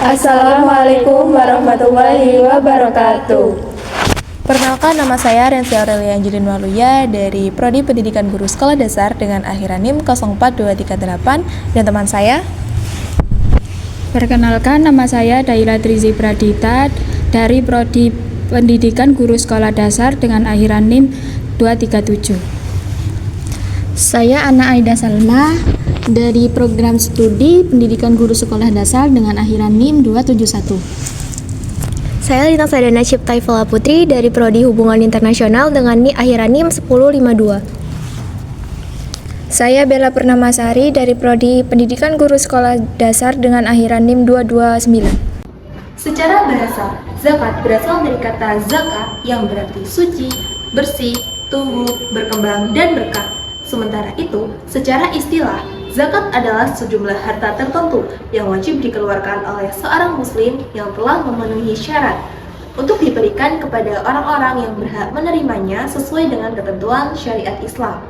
Assalamualaikum warahmatullahi wabarakatuh. Perkenalkan, nama saya Rensi Aurelia Angelin Waluya dari Prodi Pendidikan Guru Sekolah Dasar dengan akhiran NIM 04238 dan teman saya. Perkenalkan, nama saya Daila Trizi Pradita dari Prodi Pendidikan Guru Sekolah Dasar dengan akhiran NIM 237. Saya Ana Aida Salma dari Program Studi Pendidikan Guru Sekolah Dasar dengan akhiran NIM 271. Saya Lina Sadana Ciptaifala Putri dari Prodi Hubungan Internasional dengan akhiran NIM 1052. Saya Bella Purnamasari dari Prodi Pendidikan Guru Sekolah Dasar dengan akhiran NIM 229. Secara bahasa, zakat berasal dari kata zaka yang berarti suci, bersih, tumbuh, berkembang, dan berkah. Sementara itu, secara istilah, zakat adalah sejumlah harta tertentu yang wajib dikeluarkan oleh seorang muslim yang telah memenuhi syarat untuk diberikan kepada orang-orang yang berhak menerimanya sesuai dengan ketentuan syariat Islam.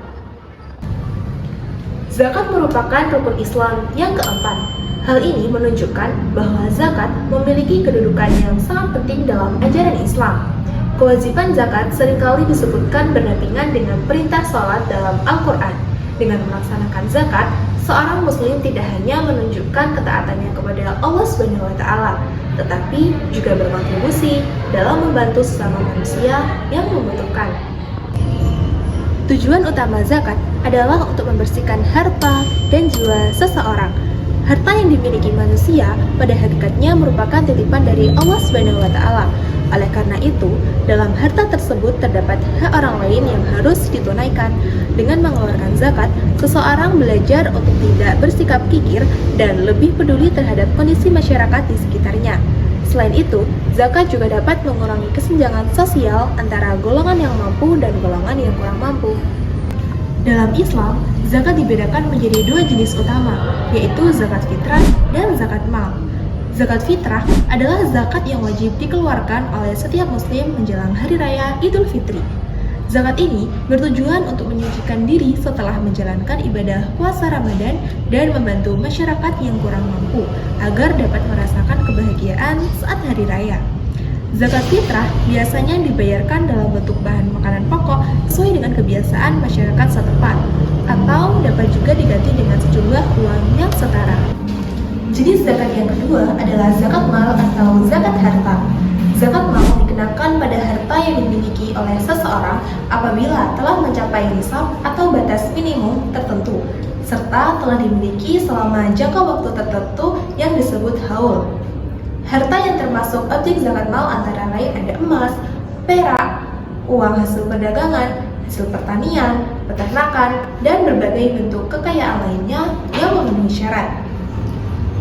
Zakat merupakan rukun Islam yang keempat. Hal ini menunjukkan bahwa zakat memiliki kedudukan yang sangat penting dalam ajaran Islam. Kewajiban zakat seringkali disebutkan berdampingan dengan perintah sholat dalam Al-Quran. Dengan melaksanakan zakat, seorang muslim tidak hanya menunjukkan ketaatannya kepada Allah SWT, tetapi juga berkontribusi dalam membantu sesama manusia yang membutuhkan. Tujuan utama zakat adalah untuk membersihkan harta dan jiwa seseorang. Harta yang dimiliki manusia pada hakikatnya merupakan titipan dari Allah SWT. Oleh karena itu, dalam harta tersebut terdapat hak orang lain yang harus ditunaikan. Dengan mengeluarkan zakat, seseorang belajar untuk tidak bersikap kikir dan lebih peduli terhadap kondisi masyarakat di sekitarnya. Selain itu, zakat juga dapat mengurangi kesenjangan sosial antara golongan yang mampu dan golongan yang kurang mampu. Dalam Islam, zakat dibedakan menjadi dua jenis utama, yaitu zakat fitrah dan zakat mal. Zakat fitrah adalah zakat yang wajib dikeluarkan oleh setiap muslim menjelang hari raya Idul Fitri. Zakat ini bertujuan untuk menyucikan diri setelah menjalankan ibadah puasa Ramadan dan membantu masyarakat yang kurang mampu agar dapat merasakan kebahagiaan saat hari raya. Zakat fitrah biasanya dibayarkan dalam bentuk bahan makanan pokok sesuai dengan kebiasaan masyarakat setempat, atau dapat juga diganti dengan sejumlah uang yang setara. Jenis zakat yang kedua adalah zakat mal atau zakat harta. Zakat mal dikenakan pada harta yang dimiliki oleh seseorang apabila telah mencapai nisab atau batas minimum tertentu, serta telah dimiliki selama jangka waktu tertentu yang disebut haul. Harta yang termasuk objek zakat mal antara lain ada emas, perak, uang hasil perdagangan, hasil pertanian, peternakan, dan berbagai bentuk kekayaan lainnya yang memenuhi syarat.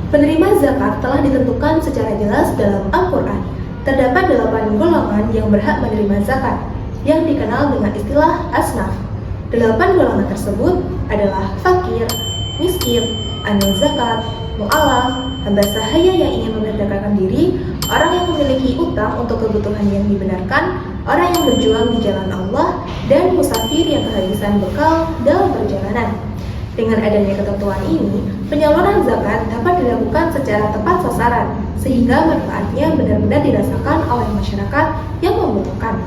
Penerima zakat telah ditentukan secara jelas dalam Al-Quran. Terdapat 8 golongan yang berhak menerima zakat, yang dikenal dengan istilah asnaf. 8 golongan tersebut adalah fakir, miskin, anil zakat, mu'alaf, hamba sahaya yang ingin memerdekakan diri, orang yang memiliki utang untuk kebutuhan yang dibenarkan, orang yang berjuang di jalan Allah, dan musafir yang kehabisan bekal dalam perjalanan. Dengan adanya ketentuan ini, penyaluran zakat dapat dilakukan secara tepat sasaran, sehingga manfaatnya benar-benar dirasakan oleh masyarakat yang membutuhkan.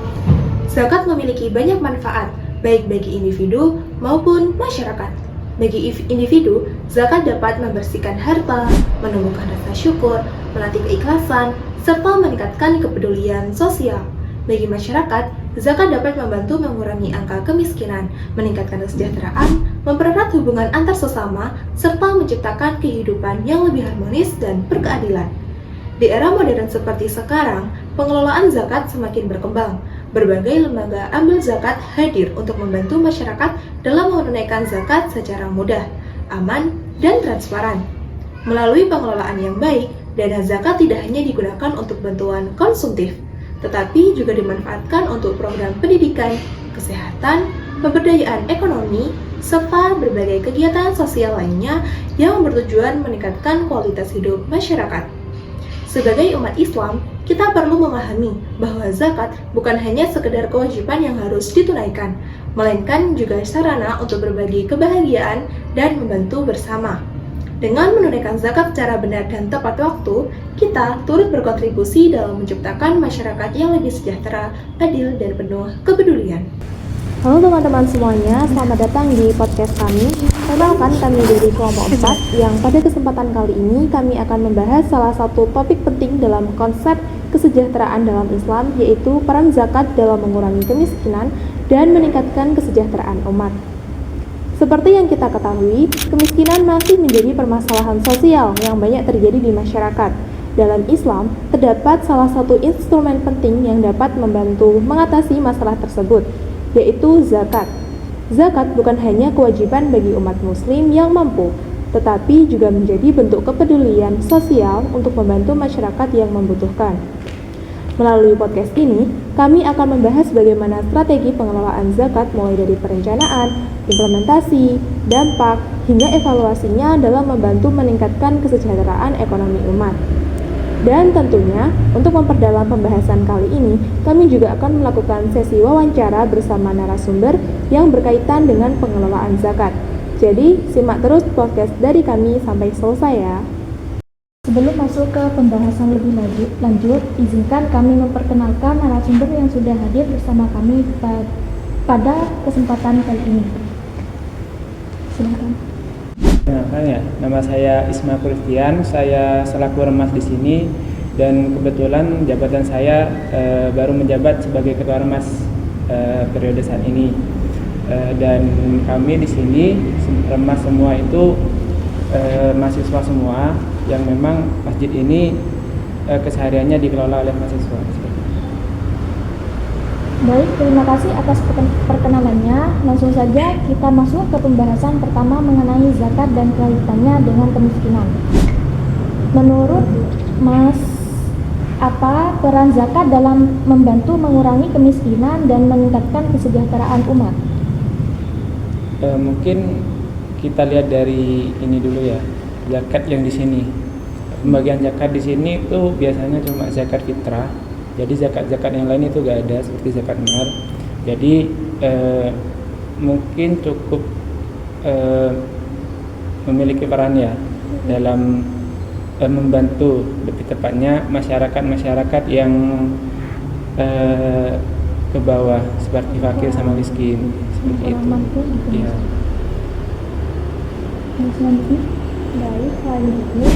Zakat memiliki banyak manfaat, baik bagi individu maupun masyarakat. Bagi individu, zakat dapat membersihkan harta, menumbuhkan rasa syukur, melatih keikhlasan, serta meningkatkan kepedulian sosial. Bagi masyarakat, zakat dapat membantu mengurangi angka kemiskinan, meningkatkan kesejahteraan, mempererat hubungan antar sesama, serta menciptakan kehidupan yang lebih harmonis dan berkeadilan. Di era modern seperti sekarang, pengelolaan zakat semakin berkembang. Berbagai lembaga ambil zakat hadir untuk membantu masyarakat dalam menunaikan zakat secara mudah, aman, dan transparan. Melalui pengelolaan yang baik, dana zakat tidak hanya digunakan untuk bantuan konsumtif, tetapi juga dimanfaatkan untuk program pendidikan, kesehatan, pemberdayaan ekonomi, serta berbagai kegiatan sosial lainnya yang bertujuan meningkatkan kualitas hidup masyarakat. Sebagai umat Islam, kita perlu memahami bahwa zakat bukan hanya sekedar kewajiban yang harus ditunaikan, melainkan juga sarana untuk berbagi kebahagiaan dan membantu bersama. Dengan menunaikan zakat secara benar dan tepat waktu, kita turut berkontribusi dalam menciptakan masyarakat yang lebih sejahtera, adil, dan penuh kepedulian. Halo teman-teman semuanya, selamat datang di podcast kami. Perkenalkan, kami dari kelompok 4 yang pada kesempatan kali ini kami akan membahas salah satu topik penting dalam konsep kesejahteraan dalam Islam, yaitu peran zakat dalam mengurangi kemiskinan dan meningkatkan kesejahteraan umat. Seperti yang kita ketahui, kemiskinan masih menjadi permasalahan sosial yang banyak terjadi di masyarakat. Dalam Islam, terdapat salah satu instrumen penting yang dapat membantu mengatasi masalah tersebut, yaitu zakat. Zakat bukan hanya kewajiban bagi umat muslim yang mampu, tetapi juga menjadi bentuk kepedulian sosial untuk membantu masyarakat yang membutuhkan. Melalui podcast ini, kami akan membahas bagaimana strategi pengelolaan zakat mulai dari perencanaan, implementasi, dampak, hingga evaluasinya dalam membantu meningkatkan kesejahteraan ekonomi umat. Dan tentunya, untuk memperdalam pembahasan kali ini, kami juga akan melakukan sesi wawancara bersama narasumber yang berkaitan dengan pengelolaan zakat. Jadi, simak terus podcast dari kami sampai selesai ya. Sebelum masuk ke pembahasan lebih lanjut, izinkan kami memperkenalkan narasumber yang sudah hadir bersama kami pada kesempatan kali ini. Silakan. Perkenalkan ya, nama saya Isma Christian, saya selaku remas di sini dan kebetulan jabatan saya baru menjabat sebagai ketua remas periode saat ini. Dan kami di sini remas semua itu mahasiswa semua yang memang masjid ini kesehariannya dikelola oleh mahasiswa. Baik, terima kasih atas perkenalannya. Langsung saja kita masuk ke pembahasan pertama mengenai zakat dan kaitannya dengan kemiskinan. Menurut Mas, apa peran zakat dalam membantu mengurangi kemiskinan dan meningkatkan kesejahteraan umat? Mungkin kita lihat dari ini dulu ya, zakat yang di sini. Pembagian zakat di sini itu biasanya cuma zakat fitrah. Jadi zakat-zakat yang lain itu gak ada, seperti zakat mal. Jadi mungkin cukup memiliki peran ya dalam membantu, lebih tepatnya masyarakat yang ke bawah seperti fakir sama miskin, seperti itu. Ya. Baik, selanjutnya,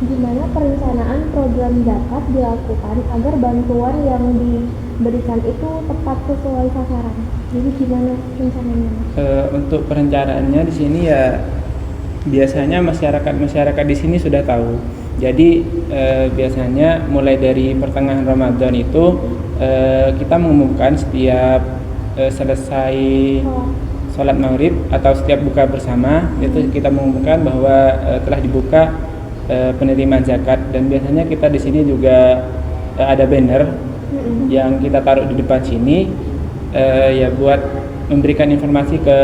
gimana perencanaan program zakat dilakukan agar bantuan yang diberikan itu tepat sesuai sasaran? Jadi gimana rencananya? Untuk perencanaannya di sini ya biasanya masyarakat di sini sudah tahu. Jadi biasanya mulai dari pertengahan Ramadan itu kita mengumumkan setiap selesai sholat maghrib atau setiap buka bersama, itu kita mengumumkan bahwa telah dibuka penerimaan zakat. Dan biasanya kita di sini juga ada banner yang kita taruh di depan sini ya buat memberikan informasi ke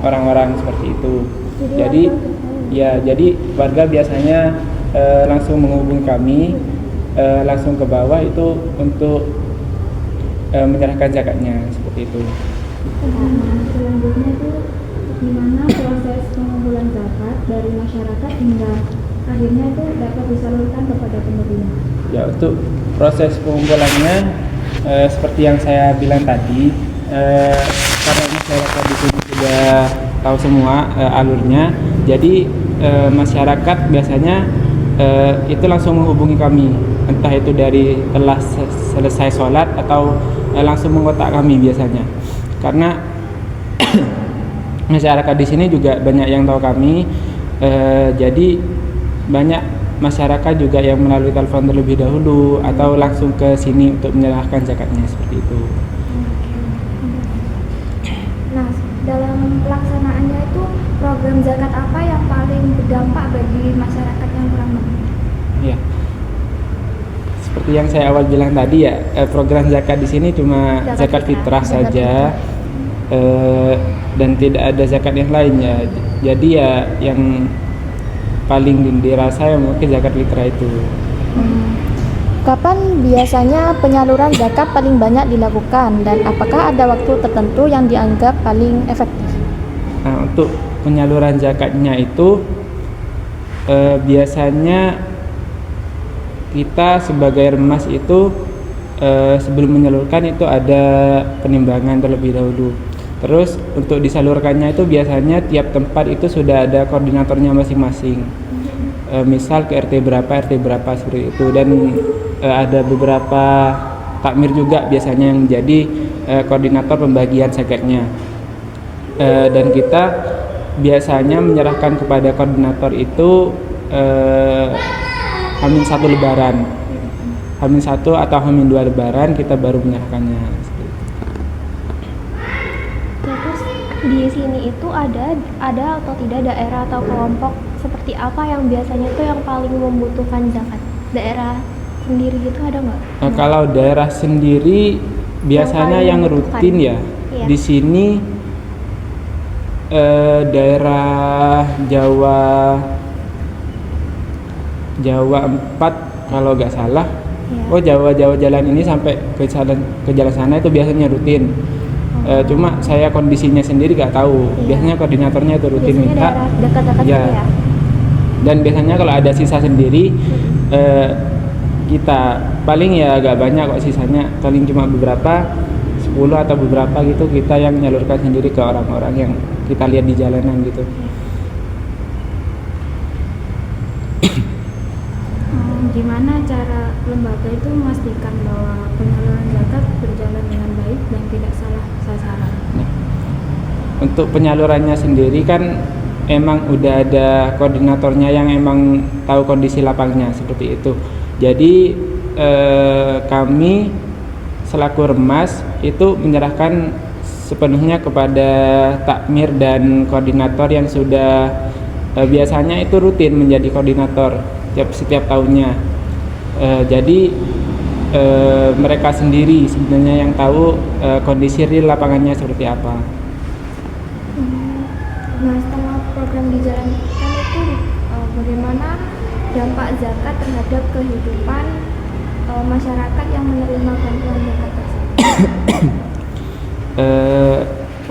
orang-orang seperti itu. Jadi warga biasanya langsung menghubungi kami langsung ke bawah itu untuk menyerahkan zakatnya, seperti itu. Selanjutnya itu gimana proses pengumpulan zakat dari masyarakat hingga akhirnya itu dapat disalurkan kepada penerima? Ya, untuk proses pengumpulannya seperti yang saya bilang tadi, karena masyarakat di sini sudah tahu semua alurnya, jadi masyarakat biasanya itu langsung menghubungi kami, entah itu dari telah selesai sholat atau langsung mengontak kami biasanya. Karena masyarakat di sini juga banyak yang tahu kami, jadi banyak masyarakat juga yang melalui telepon terlebih dahulu atau langsung ke sini untuk menyerahkan zakatnya, seperti itu. Nah, dalam pelaksanaannya itu program zakat apa yang paling berdampak bagi masyarakat yang kurang mampu? Ya, seperti yang saya awal bilang tadi ya, program zakat di sini cuma zakat fitrah saja, dan tidak ada zakat yang lainnya. Jadi ya yang paling dirasa yang mungkin zakat fitrah itu. Kapan biasanya penyaluran zakat paling banyak dilakukan dan apakah ada waktu tertentu yang dianggap paling efektif? Nah, untuk penyaluran zakatnya itu biasanya kita sebagai remas itu sebelum menyalurkan itu ada penimbangan terlebih dahulu. Terus untuk disalurkannya itu biasanya tiap tempat itu sudah ada koordinatornya masing-masing. Misal ke RT berapa seperti itu, dan ada beberapa takmir juga biasanya yang menjadi koordinator pembagian zakatnya. Dan kita biasanya menyerahkan kepada koordinator itu H-1 lebaran, H-1 atau H-2 lebaran kita baru menyerahkannya. Terus di sini itu ada atau tidak daerah atau kelompok seperti apa yang biasanya itu yang paling membutuhkan zakat? Daerah sendiri gitu ada nggak? Kalau daerah sendiri biasanya yang rutin ya. Iya. Di sini daerah Jawa 4 kalau nggak salah. Iya. Jawa jalan ini sampai ke jalan sana itu biasanya rutin. Cuma saya kondisinya sendiri nggak tahu. Iya. Biasanya koordinatornya itu rutin Biasanya minta. daerah dekat-dekat Ya. sini ya. Dan biasanya kalau ada sisa sendiri kita paling ya agak banyak kok sisanya, paling cuma beberapa 10 atau beberapa gitu kita yang menyalurkan sendiri ke orang-orang yang kita lihat di jalanan gitu. Gimana cara lembaga itu memastikan bahwa penyaluran zakat berjalan dengan baik dan tidak salah sasaran? Untuk penyalurannya sendiri kan emang udah ada koordinatornya yang emang tahu kondisi lapangnya seperti itu. Jadi kami selaku remas itu menyerahkan sepenuhnya kepada takmir dan koordinator yang sudah biasanya itu rutin menjadi koordinator setiap tahunnya. Jadi mereka sendiri sebenarnya yang tahu kondisi real lapangannya seperti apa. Nah, setelah program dijalankan itu bagaimana dampak zakat terhadap kehidupan masyarakat yang menerima bantuan zakat tersebut?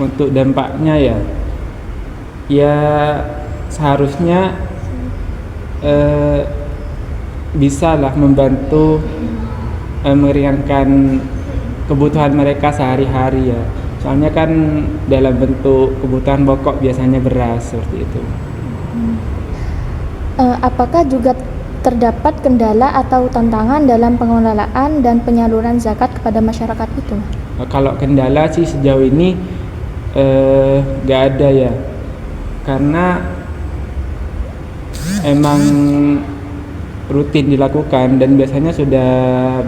Untuk dampaknya ya seharusnya bisa lah membantu meringankan kebutuhan mereka sehari-hari ya. Soalnya kan dalam bentuk kebutuhan pokok biasanya beras seperti itu. Apakah juga terdapat kendala atau tantangan dalam pengelolaan dan penyaluran zakat kepada masyarakat itu? Kalau kendala sih sejauh ini nggak ada ya, karena emang rutin dilakukan dan biasanya sudah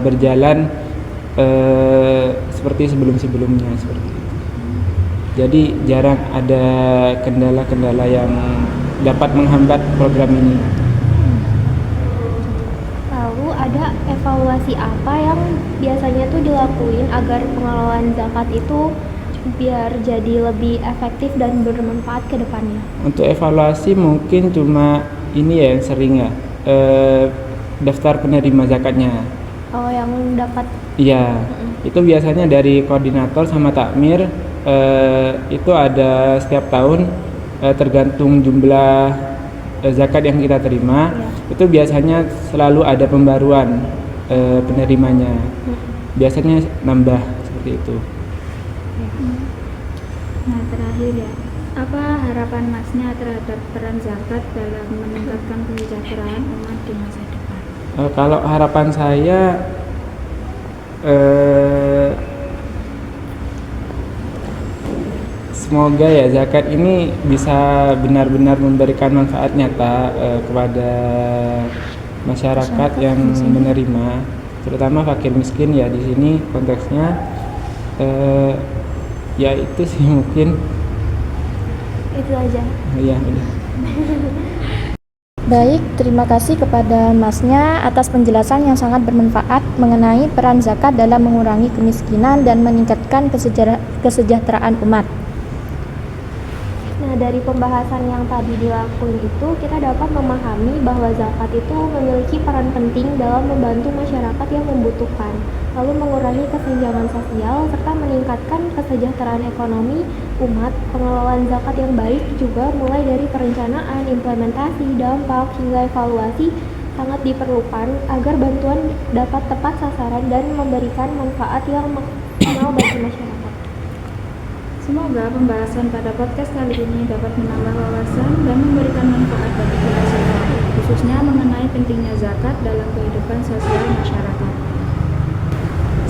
berjalan seperti sebelum-sebelumnya seperti itu. Jadi jarang ada kendala-kendala yang dapat menghambat program ini. Lalu ada evaluasi apa yang biasanya tuh dilakuin agar pengelolaan zakat itu biar jadi lebih efektif dan bermanfaat ke depannya? Untuk evaluasi mungkin cuma ini ya yang sering ya, daftar penerima zakatnya. Oh, yang dapat. Iya, itu biasanya dari koordinator sama takmir, itu ada setiap tahun tergantung jumlah zakat yang kita terima, itu biasanya selalu ada pembaruan penerimanya, biasanya nambah seperti itu. Nah, terakhir ya, apa harapan Masnya terhadap peran zakat dalam meningkatkan kesejahteraan umat di masa depan? Kalau harapan saya semoga ya zakat ini bisa benar-benar memberikan manfaat nyata kepada masyarakat yang menerima, terutama fakir miskin ya di sini konteksnya. Ya itu sih mungkin. Itu aja. Ya udah. Baik, terima kasih kepada Masnya atas penjelasan yang sangat bermanfaat mengenai peran zakat dalam mengurangi kemiskinan dan meningkatkan kesejahteraan umat. Nah, dari pembahasan yang tadi dilakuin itu, kita dapat memahami bahwa zakat itu memiliki peran penting dalam membantu masyarakat yang membutuhkan, lalu mengurangi kesenjangan sosial, serta meningkatkan kesejahteraan ekonomi umat. Pengelolaan zakat yang baik juga mulai dari perencanaan, implementasi, dampak, hingga evaluasi sangat diperlukan agar bantuan dapat tepat sasaran dan memberikan manfaat yang maksimal bagi masyarakat. Semoga pembahasan pada podcast kali ini dapat menambah wawasan dan memberikan manfaat bagi kita semua, khususnya mengenai pentingnya zakat dalam kehidupan sosial masyarakat.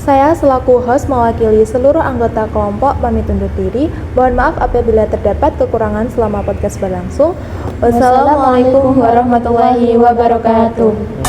Saya selaku host mewakili seluruh anggota kelompok pamit undur diri. Mohon maaf apabila terdapat kekurangan selama podcast berlangsung. Wassalamualaikum warahmatullahi wabarakatuh.